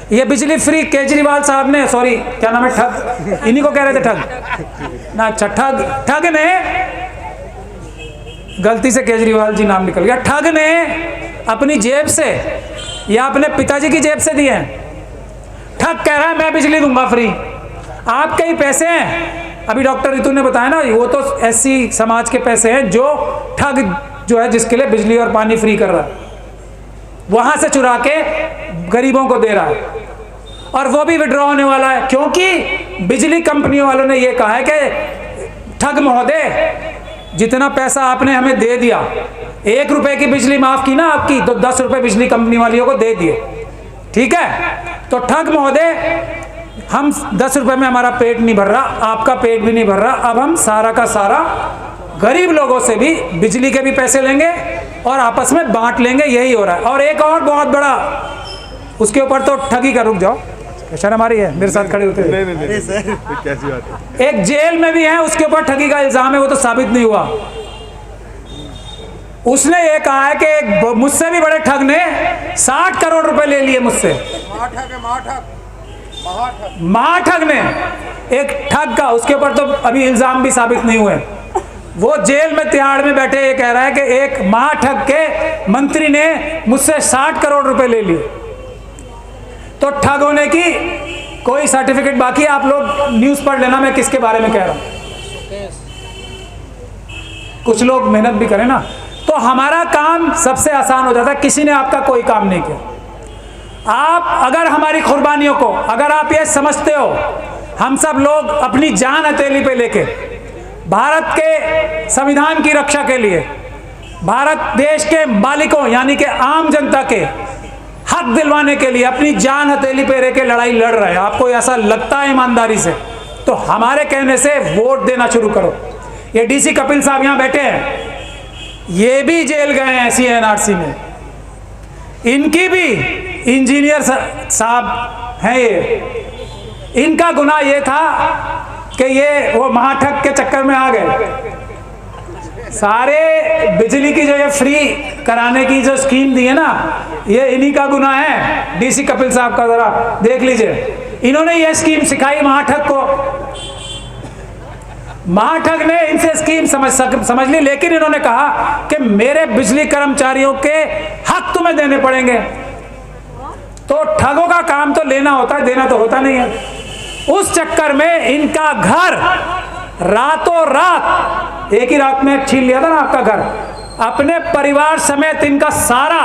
ये बिजली फ्री केजरीवाल साहब ने, सॉरी क्या नाम है, ठग, इन्हीं को कह रहे थे ठग ना, अच्छा ठग ने, गलती से केजरीवाल जी नाम निकल गया, ठग ने अपनी जेब से या अपने पिताजी की जेब से दिए हैं। ठग कह रहा है मैं बिजली दूंगा फ्री, आपके ही पैसे हैं। अभी डॉक्टर रितु ने बताया ना, वो तो एससी समाज के पैसे हैं जो ठग जो है जिसके लिए बिजली और पानी फ्री कर रहा है, वहां से चुरा के गरीबों को दे रहा है, और वो भी विड्रॉ होने वाला है, क्योंकि बिजली कंपनियों वालों ने ये कहा है कि ठग महोदय जितना पैसा आपने हमें दे दिया, 1 रुपए की बिजली माफ की ना आपकी, तो 10 रुपए बिजली कंपनी वालियों को दे दिए, ठीक है। तो ठग महोदय, हम 10 रुपए में हमारा पेट नहीं भर रहा, आपका पेट भी नहीं भर रहा, अब हम सारा का सारा गरीब लोगों से भी बिजली के भी पैसे लेंगे और आपस में बांट लेंगे, यही हो रहा है। और एक और बहुत बड़ा, उसके ऊपर तो ठगी का, रुक जाओ शर्म आ रही है मेरे साथ खड़े होते हुए, नहीं सर कैसी बात है, एक जेल में भी है, उसके ऊपर ठगी का इल्जाम है, वो तो साबित नहीं हुआ। उसने ये कहा है कि एक मुझसे भी बड़े ठग ने 60 करोड़ रुपए ले लिए मुझसे, महाठग ने, एक ठग का, उसके ऊपर तो अभी इल्जाम भी साबित नहीं हुए। वो जेल में तिहाड़ में बैठे ये कह रहा है कि एक महाठग के मंत्री ने मुझसे 60 करोड़ रुपए ले लिए। तो ठग होने की कोई सर्टिफिकेट बाकी है, आप लोग न्यूज़ पढ़ लेना मैं किसके बारे में कह रहा हूं, कुछ लोग मेहनत भी करें ना, तो हमारा काम सबसे आसान हो जाता है। किसी ने आपका कोई काम नहीं किया, आप अगर हमारी कुर्बानियों को, अगर आप ये समझते हो हम सब लोग अपनी जान हथेली पे लेके भारत के संविधान की रक्षा के लिए, भारत देश के मालिकों यानी कि आम जनता के हक दिलवाने के लिए अपनी जान हथेली पे रह के लड़ाई लड़ रहे हैं, आपको ऐसा लगता है ईमानदारी से, तो हमारे कहने से वोट देना शुरू करो। ये डीसी कपिल साहब यहाँ बैठे हैं, ये भी जेल गए हैं CNRC में, इनकी भी इंजीनियर साहब हैं ये, इनका गुनाह ये था कि ये वो महाठग के चक्कर में आ गए। सारे बिजली की जो ये फ्री कराने की जो स्कीम दी है ना, ये इन्हीं का गुनाह है। डीसी कपिल साहब का जरा देख लीजिए, इन्होंने ये स्कीम सिखाई महाठग को, महाठग ने इनसे स्कीम समझ ली, लेकिन इन्होंने कहा कि मेरे बिजली कर्मचारियों के हक तुम्हें देने पड़ेंगे। तो ठगों का काम तो लेना होता है, देना तो होता नहीं है। उस चक्कर में इनका घर रातों रात, एक ही रात में छीन लिया था ना आपका घर, अपने परिवार समेत इनका सारा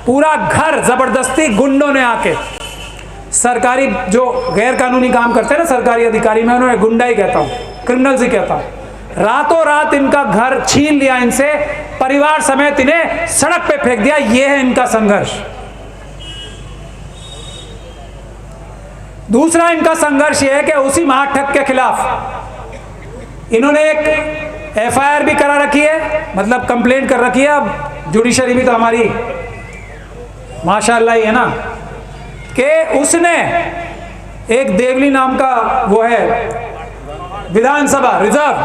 पूरा घर जबरदस्ती गुंडों ने आके, सरकारी जो गैर कानूनी काम करते हैं ना सरकारी अधिकारी, मैं उन्हें गुंडा ही कहता हूँ, क्रिमिनल्स ही कहता हूँ, रातों रात इनका घर छीन लिया इनसे, परिवार समेत इन्हें सड़क पे फेंक दिया। ये है इनका संघर्ष। दूसरा इनका संघर्ष यह है कि उसी महाठग के खिलाफ इन्होंने एक FIR भी करा रखी है, मतलब कंप्लेंट कर रखी है। अब जुडिशरी भी तो हमारी माशाल्लाह ही है ना, कि उसने एक देवली नाम का वो है विधानसभा रिजर्व,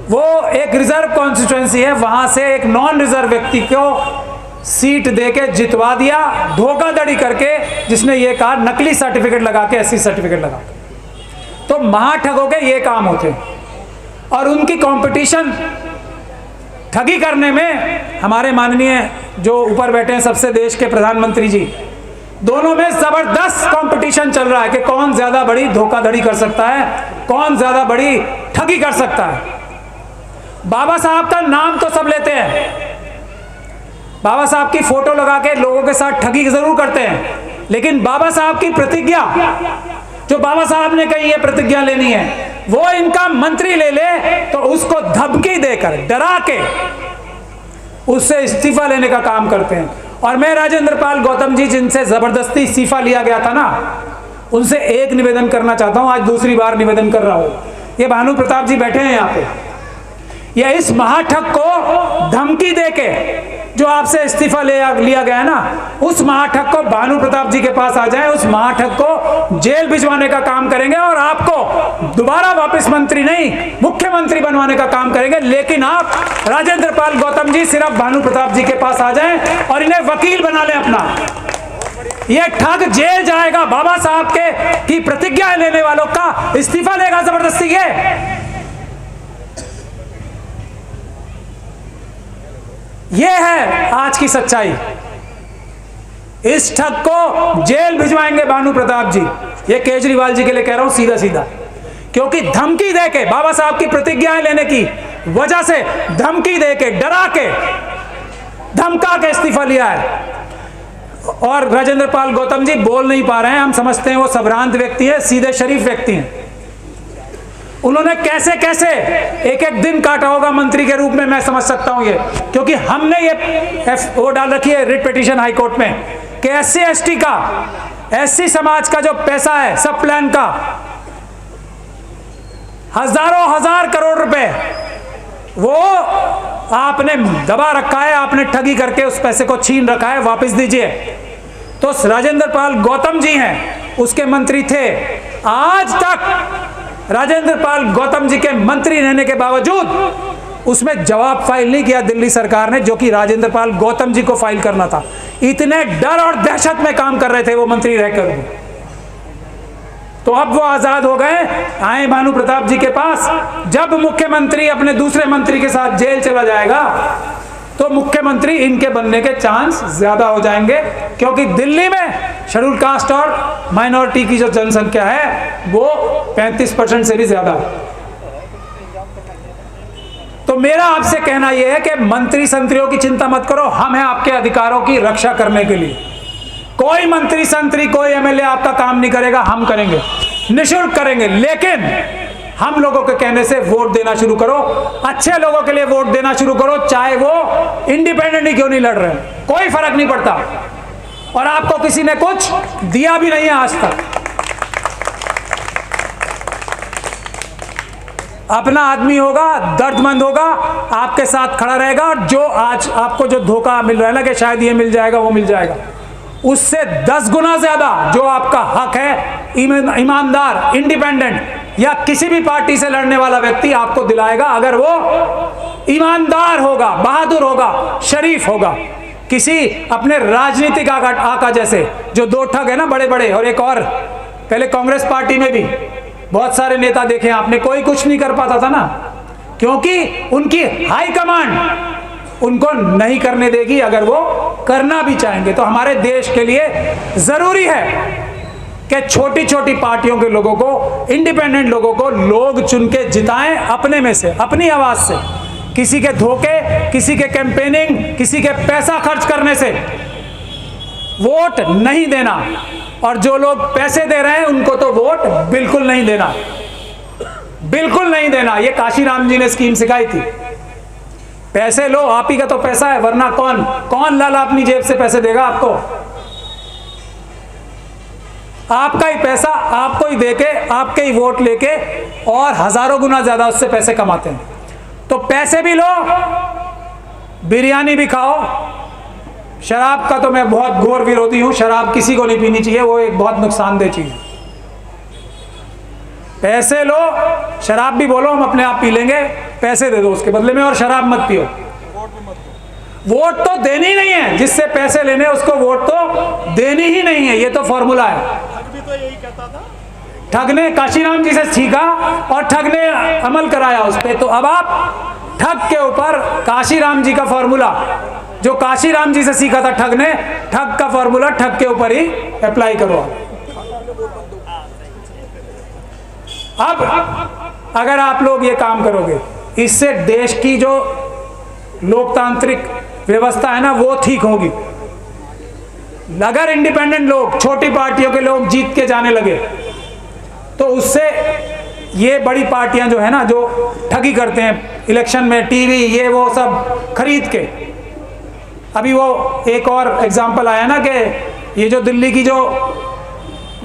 वो एक रिजर्व कॉन्स्टिट्यूएंसी है, वहां से एक नॉन रिजर्व व्यक्ति को सीट देके जितवा दिया, धोखाधड़ी करके, जिसने ये कहा नकली सर्टिफिकेट लगा के, SC सर्टिफिकेट लगा के। तो महाठगों के ये काम होते हैं, और उनकी कंपटीशन ठगी करने में हमारे माननीय जो ऊपर बैठे हैं सबसे देश के प्रधानमंत्री जी, दोनों में जबरदस्त कंपटीशन चल रहा है कि कौन ज्यादा बड़ी धोखाधड़ी कर सकता है, कौन ज्यादा बड़ी ठगी कर सकता है। बाबा साहब का नाम तो सब लेते हैं, बाबा साहब की फोटो लगा के लोगों के साथ ठगी जरूर करते हैं, लेकिन बाबा साहब की प्रतिज्ञा, जो बाबा साहब ने कही ये प्रतिज्ञा लेनी है, वो इनका मंत्री ले ले तो उसको धमकी देकर, डरा के उससे इस्तीफा लेने का काम करते हैं। और मैं राजेंद्र पाल गौतम जी, जिनसे जबरदस्ती इस्तीफा लिया गया था ना, उनसे एक निवेदन करना चाहता हूं, आज दूसरी बार निवेदन कर रहा हूं। ये भानु प्रताप जी बैठे हैं यहाँ पे, या इस महाठग को धमकी देके जो आपसे इस्तीफा लिया गया है ना, उस महाठग को भानु प्रताप जी के पास आ जाए, उस महाठग को जेल भिजवाने का काम करेंगे और आपको दोबारा वापस मंत्री नहीं मुख्यमंत्री बनवाने का काम करेंगे। लेकिन आप राजेंद्र पाल गौतम जी सिर्फ भानु प्रताप जी के पास आ जाएं और इन्हें वकील बना लें अपना। ये ठग जेल जाएगा। बाबा साहब के की प्रतिज्ञा लेने वालों का इस्तीफा देगा जबरदस्ती के। ये है आज की सच्चाई। इस ठग को जेल भिजवाएंगे भानु प्रताप जी। ये केजरीवाल जी के लिए कह रहा हूं सीधा सीधा, क्योंकि धमकी देके, बाबा साहब की प्रतिज्ञाएं लेने की वजह से धमकी देके, डरा के, धमका के इस्तीफा लिया है। और राजेंद्र पाल गौतम जी बोल नहीं पा रहे हैं, हम समझते हैं वो संभ्रांत व्यक्ति है, सीधे शरीफ व्यक्ति हैं। उन्होंने कैसे कैसे एक एक दिन काटा होगा मंत्री के रूप में, मैं समझ सकता हूं ये, क्योंकि हमने ये वो डाल रखी है रिट पिटीशन हाई कोर्ट में कि SC ST का, SC समाज का जो पैसा है सब प्लान का, हजारों हजार करोड़ रुपए वो आपने दबा रखा है, आपने ठगी करके उस पैसे को छीन रखा है, वापस दीजिए। तो राजेंद्र पाल गौतम जी हैं, उसके मंत्री थे। आज तक राजेंद्र पाल गौतम जी के मंत्री रहने के बावजूद उसमें जवाब फाइल नहीं किया दिल्ली सरकार ने, जो कि राजेंद्र पाल गौतम जी को फाइल करना था। इतने डर और दहशत में काम कर रहे थे वो मंत्री रहकर। तो अब वो आजाद हो गए, आए भानु प्रताप जी के पास। जब मुख्यमंत्री अपने दूसरे मंत्री के साथ जेल चला जाएगा तो मुख्यमंत्री इनके बनने के चांस ज्यादा हो जाएंगे, क्योंकि दिल्ली में शेड्यूल कास्ट और माइनॉरिटी की जो जनसंख्या है वो 35% से भी ज्यादा है। तो मेरा आपसे कहना यह है कि मंत्री संतरियों की चिंता मत करो, हम हैं आपके अधिकारों की रक्षा करने के लिए। कोई मंत्री संतरी, कोई MLA आपका काम नहीं करेगा, हम करेंगे, निःशुल्क करेंगे। लेकिन हम लोगों के कहने से वोट देना शुरू करो, अच्छे लोगों के लिए वोट देना शुरू करो, चाहे वो इंडिपेंडेंट ही क्यों नहीं लड़ रहे, कोई फर्क नहीं पड़ता। और आपको किसी ने कुछ दिया भी नहीं है आज तक। अपना आदमी होगा, दर्दमंद होगा, आपके साथ खड़ा रहेगा। और जो आज आपको जो धोखा मिल रहा है ना कि शायद ये मिल जाएगा वो मिल जाएगा, उससे 10 गुना ज्यादा जो आपका हक है ईमानदार, इंडिपेंडेंट या किसी भी पार्टी से लड़ने वाला व्यक्ति आपको दिलाएगा, अगर वो ईमानदार होगा, बहादुर होगा, शरीफ होगा। किसी अपने राजनीतिक आका जैसे जो 2 ठग है ना बड़े बड़े, और एक और पहले कांग्रेस पार्टी में भी बहुत सारे नेता देखे आपने, कोई कुछ नहीं कर पाता था ना, क्योंकि उनकी हाई कमांड उनको नहीं करने देगी अगर वो करना भी चाहेंगे। तो हमारे देश के लिए जरूरी है कि छोटी छोटी पार्टियों के लोगों को, इंडिपेंडेंट लोगों को लोग चुन के जिताएं अपने में से, अपनी आवाज से। किसी के धोखे, किसी के कैंपेनिंग, किसी के पैसा खर्च करने से वोट नहीं देना। और जो लोग पैसे दे रहे हैं उनको तो वोट बिल्कुल नहीं देना, बिल्कुल नहीं देना। ये काशीराम जी ने स्कीम सिखाई थी, पैसे लो, आप ही का तो पैसा है, वरना कौन लाला अपनी जेब से पैसे देगा आपको? आपका ही पैसा आपको ही देके, आपके ही वोट लेके, और हजारों गुना ज्यादा उससे पैसे कमाते हैं। तो पैसे भी लो, बिरयानी भी खाओ। शराब का तो मैं बहुत घोर विरोधी हूं, शराब किसी को नहीं पीनी चाहिए, वो एक बहुत नुकसानदेह चीज है। पैसे लो, शराब भी बोलो हम अपने आप पी लेंगे, पैसे दे दो उसके बदले में, और शराब मत पियो। वोट तो देनी ही नहीं है, जिससे पैसे लेने उसको वोट तो देनी ही नहीं है, ये तो फॉर्मूला है। ठग भी तो यही कहता था, ठग ने काशीराम जी से सीखा और ठग ने अमल कराया उस पर। तो अब आप ठग के ऊपर काशीराम जी का फॉर्मूला, जो काशीराम जी से सीखा था ठग ने, ठग का फॉर्मूला ठग के ऊपर ही अप्लाई करो। अब अगर आप लोग ये काम करोगे, इससे देश की जो लोकतांत्रिक व्यवस्था है ना वो ठीक होगी। अगर इंडिपेंडेंट लोग, छोटी पार्टियों के लोग जीत के जाने लगे तो उससे ये बड़ी पार्टियां जो है ना, जो ठगी करते हैं इलेक्शन में, टीवी ये वो सब खरीद के। अभी वो एक और एग्जांपल आया ना कि ये जो दिल्ली की जो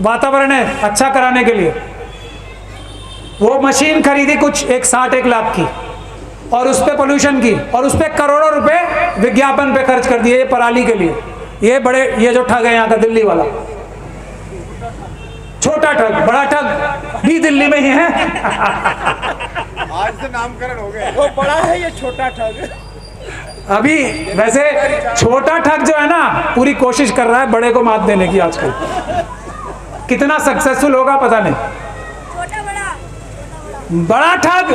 वातावरण है अच्छा कराने के लिए, वो मशीन खरीदी कुछ 1 लाख की, और उस पे पोल्यूशन की, और उस पे करोड़ों रुपए विज्ञापन पे खर्च कर दिए ये पराली के लिए। ये जो ठग है यहाँ का दिल्ली वाला, छोटा ठग, बड़ा ठग भी दिल्ली में ही है। आज से नामकरण हो गया, वो बड़ा है, ये छोटा ठग। अभी वैसे छोटा ठग जो है ना पूरी कोशिश कर रहा है बड़े को मात देने की आजकल। कितना सक्सेसफुल होगा पता नहीं। बड़ा ठग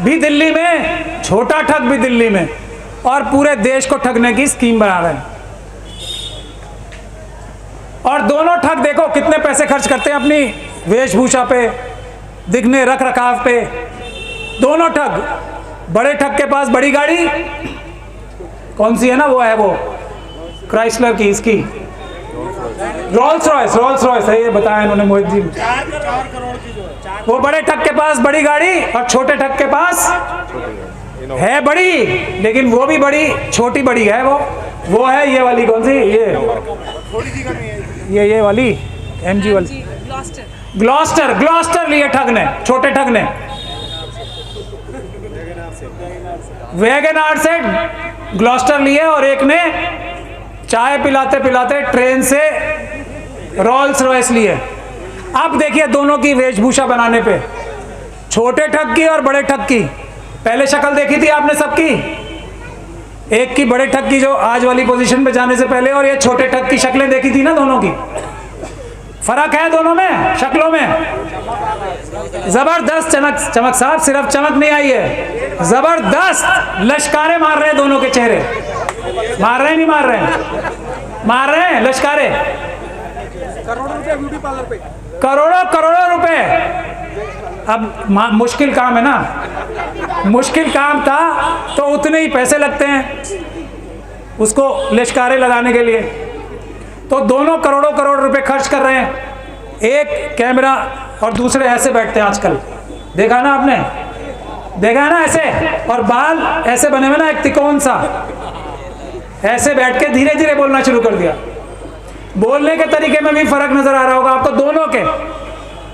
भी दिल्ली में, छोटा ठग भी दिल्ली में, और पूरे देश को ठगने की स्कीम बना रहे हैं। और दोनों ठग देखो कितने पैसे खर्च करते हैं अपनी वेशभूषा पे, दिखने रख रखाव पे। दोनों ठग, बड़े ठग के पास बड़ी गाड़ी कौन सी है ना, वो है वो क्राइसलर की, इसकी रोल्स रॉयस है, ये बताया इन्होंने मोहित जी। 4 करोड़ की जो है, वो बड़े ठग के पास बड़ी गाड़ी और छोटे ठग के पास है बड़ी, लेकिन वो भी बड़ी छोटी बड़ी है। वो है ये वाली, कौन सी, थोड़ी सी कमी है। ये वाली MG वाली, ग्लॉस्टर लिए ठग ने, छोटे ठग ने वैगनआर से ग्लॉस्टर लिए, और एक ने चाय पिलाते पिलाते ट्रेन से रोल्स रॉयस लिए। अब देखिए दोनों की वेशभूषा बनाने पे, छोटे ठग की और बड़े ठग की। पहले शक्ल देखी थी आपने सबकी, एक की बड़े ठग की जो आज वाली पोजीशन पे जाने से पहले, और ये छोटे ठग की शक्लें देखी थी ना दोनों की। फर्क है दोनों में, शक्लों में जबरदस्त चमक साहब, सिर्फ चमक नहीं आई है, जबरदस्त लश्कारे मार रहे हैं दोनों के चेहरे। मार रहे हैं, नहीं मार रहे हैं, मार रहे हैं लश्कारे। करोड़ों रुपए ब्यूटी पार्लर पे, करोड़ों रुपए। अब मुश्किल काम है ना, मुश्किल काम था तो उतने ही पैसे लगते हैं उसको लिश्कारे लगाने के लिए। तो दोनों करोड़ रुपए खर्च कर रहे हैं। एक कैमरा और दूसरे ऐसे बैठते हैं आजकल, देखा ना आपने, देखा है ना ऐसे, और बाल ऐसे बने हुए ना एक तिकोन सा, ऐसे बैठ के धीरे धीरे बोलना शुरू कर दिया। बोलने के तरीके में भी फर्क नजर आ रहा होगा आपको, दोनों के,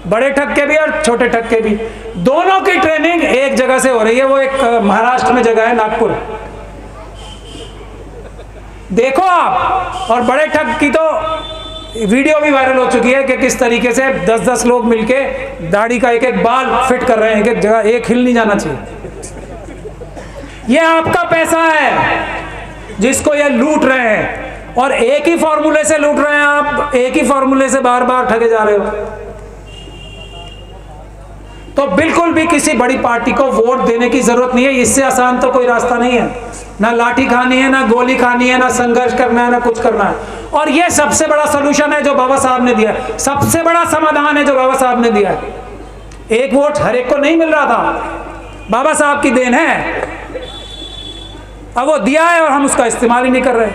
बड़े ठग के भी और छोटे ठग के भी। दोनों की ट्रेनिंग एक जगह से हो रही है, वो एक महाराष्ट्र में जगह है, नागपुर। देखो आप। और बड़े ठग की तो वीडियो भी वायरल हो चुकी है कि किस तरीके से 10-10 लोग मिलके दाढ़ी का एक बाल फिट कर रहे हैं, एक जगह, एक हिल नहीं जाना चाहिए। ये आपका पैसा है जिसको ये लूट रहे हैं, और एक ही फॉर्मूले से लूट रहे हैं आप, एक ही फॉर्मूले से बार बार ठगे जा रहे हो। तो बिल्कुल भी किसी बड़ी पार्टी को वोट देने की जरूरत नहीं है। इससे आसान तो कोई रास्ता नहीं है, ना लाठी खानी है, ना गोली खानी है, ना संघर्ष करना है, ना कुछ करना है। और ये सबसे बड़ा सलूशन है जो बाबा साहब ने दिया है, सबसे बड़ा समाधान है जो बाबा साहब ने दिया है। एक वोट हर एक को नहीं मिल रहा था, बाबा साहब की देन है, अब वो दिया है और हम उसका इस्तेमाल ही नहीं कर रहे।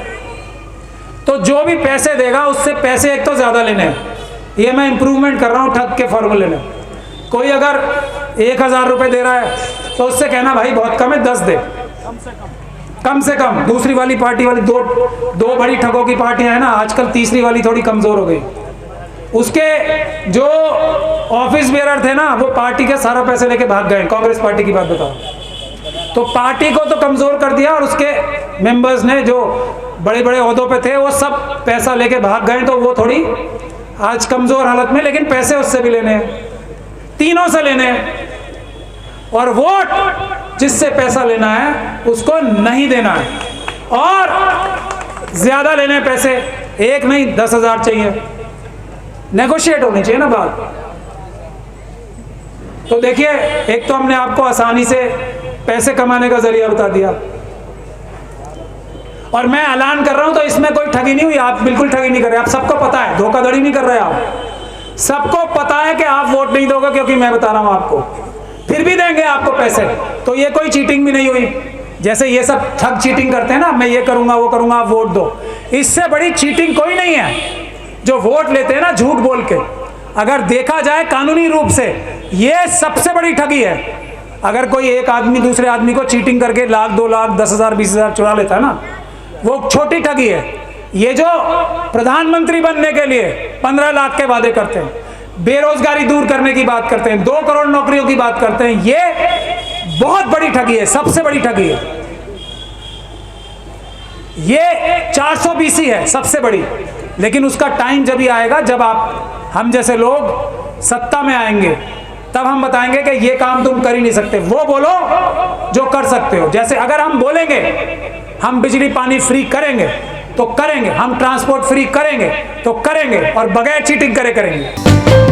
तो जो भी पैसे देगा उससे पैसे एक तो ज्यादा लेने हैं, ये मैं इंप्रूवमेंट कर रहा हूँ ठग के फॉर्मूले में। कोई अगर 1000 रुपए दे रहा है तो उससे कहना भाई बहुत कम है, 10 दे, कम से कम। दूसरी वाली पार्टी वाली दो बड़ी ठगों की पार्टियां हैं ना आजकल, तीसरी वाली थोड़ी कमजोर हो गई। उसके जो ऑफिस बेरर थे ना वो पार्टी के सारा पैसे लेके भाग गए, कांग्रेस पार्टी की बात बताओ। तो पार्टी को तो कमजोर कर दिया, और उसके मेंबर्स ने जो बड़े बड़े ओहदों पे थे वो सब पैसा लेके भाग गए। तो वो थोड़ी आज कमजोर हालत में, लेकिन पैसे उससे भी लेने हैं, तीनों से लेने हैं। और वोट जिससे पैसा लेना है उसको नहीं देना है, और ज्यादा लेने पैसे, एक नहीं 10,000 चाहिए, नेगोशिएट होनी चाहिए ना बात। तो देखिए, एक तो हमने आपको आसानी से पैसे कमाने का जरिया बता दिया, और मैं ऐलान कर रहा हूं तो इसमें कोई ठगी नहीं हुई, आप बिल्कुल ठगी नहीं कर रहे, आप सबको पता है, धोखाधड़ी नहीं कर रहे आप, सबको पता है कि आप वोट नहीं दोगे क्योंकि मैं बता रहा हूं आपको, फिर भी देंगे आपको पैसे। तो ये कोई चीटिंग भी नहीं हुई, जैसे ये सब ठग चीटिंग करते हैं ना, मैं ये करूंगा वो करूंगा आप वोट दो, इससे बड़ी चीटिंग कोई नहीं है। जो वोट लेते हैं ना झूठ बोल के, अगर देखा जाए कानूनी रूप से ये सबसे बड़ी ठगी है। अगर कोई एक आदमी दूसरे आदमी को चीटिंग करके 1 लाख 2 लाख 10,000 20,000 चुरा लेता है ना, वो छोटी ठगी है। ये जो प्रधानमंत्री बनने के लिए 15 लाख के वादे करते हैं, बेरोजगारी दूर करने की बात करते हैं, 2 करोड़ नौकरियों की बात करते हैं, ये बहुत बड़ी ठगी है, सबसे बड़ी ठगी है। ये 420 है सबसे बड़ी, लेकिन उसका टाइम जब ही आएगा जब हम जैसे लोग सत्ता में आएंगे, तब हम बताएंगे कि ये काम तुम कर ही नहीं सकते, वो बोलो जो कर सकते हो। जैसे अगर हम बोलेंगे हम बिजली पानी फ्री करेंगे तो करेंगे, हम ट्रांसपोर्ट फ्री करेंगे तो करेंगे, और बगैर चीटिंग करे करेंगे।